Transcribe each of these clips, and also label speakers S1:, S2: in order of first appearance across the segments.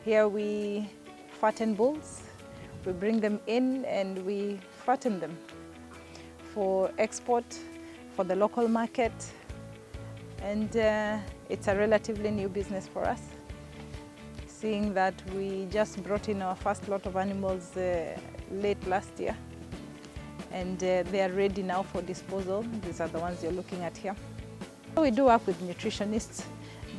S1: Here we fatten bulls. We bring them in and we fatten them for export, for the local market. And it's a relatively new business for us, seeing that we just brought in our first lot of animals late last year. And they are ready now for disposal. These are the ones you're looking at here. We do work with nutritionists.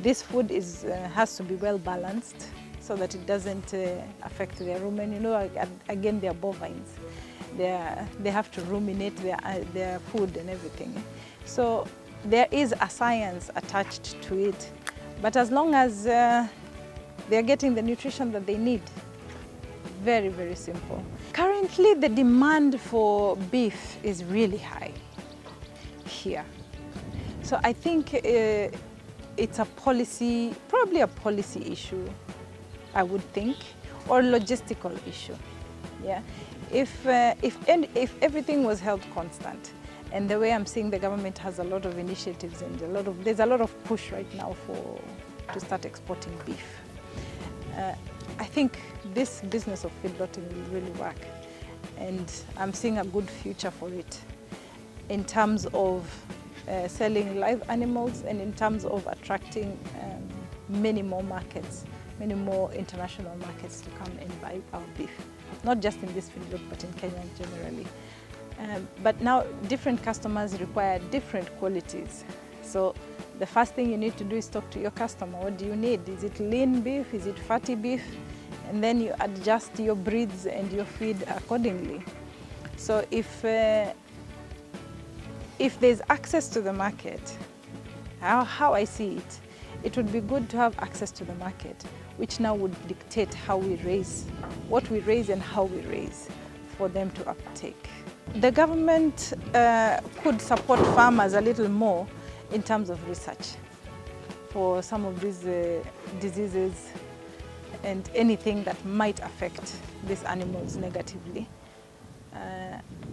S1: This food has to be well balanced so that it doesn't affect their rumen. You know, again, they're bovines. They have to ruminate their food and everything. So there is a science attached to it. But as long as they're getting the nutrition that they need, very, very simple. Currently, the demand for beef is really high here. So I think it's a policy, probably a policy issue, I would think, or logistical issue. Yeah, if everything was held constant, and the way I'm seeing the government has a lot of initiatives and there's a lot of push right now to start exporting beef. I think this business of feedlotting will really work, and I'm seeing a good future for it in terms of selling live animals and in terms of attracting many more markets, many more international markets to come and buy our beef. Not just in this feedlot, but in Kenya generally. But now different customers require different qualities. So the first thing you need to do is talk to your customer. What do you need? Is it lean beef? Is it fatty beef? And then you adjust your breeds and your feed accordingly. So if there's access to the market, how I see it, it would be good to have access to the market, which now would dictate how we raise, what we raise and how we raise for them to uptake. The government could support farmers a little more in terms of research for some of these diseases and anything that might affect these animals negatively.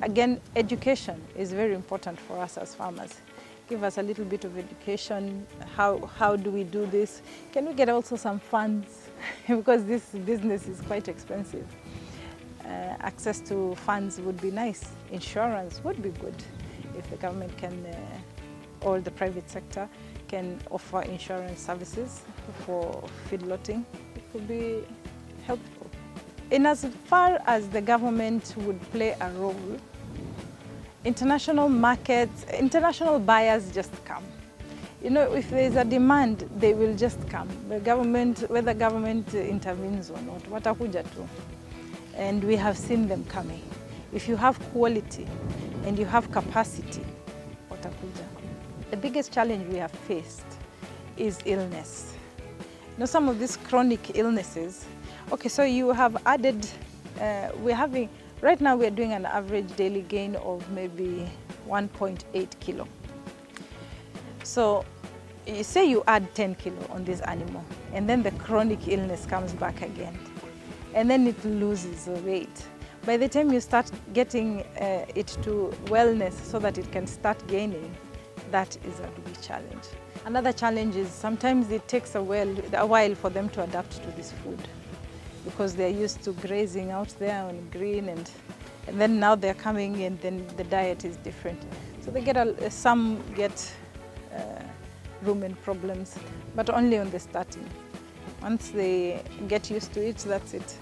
S1: Again, education is very important for us as farmers. Give us a little bit of education. How do we do this? Can we get also some funds? Because this business is quite expensive. Access to funds would be nice. Insurance would be good if the government can, or the private sector can offer insurance services for feedlotting. It would be helpful. In as far as the government would play a role, international markets, international buyers just come. You know, if there's a demand, they will just come. The government, whether government intervenes or not, watakuja tu. And we have seen them coming. If you have quality and you have capacity, watakuja. The biggest challenge we have faced is illness. You know, some of these chronic illnesses, okay, so you have added, right now we're doing an average daily gain of maybe 1.8 kilo. So you say you add 10 kilo on this animal, and then the chronic illness comes back again, and then it loses weight. By the time you start getting it to wellness so that it can start gaining, that is a big challenge. Another challenge is sometimes it takes a while for them to adapt to this food, because they're used to grazing out there on green, and then now they're coming and then the diet is different. So they get some get rumen problems, but only on the starting. Once they get used to it, that's it.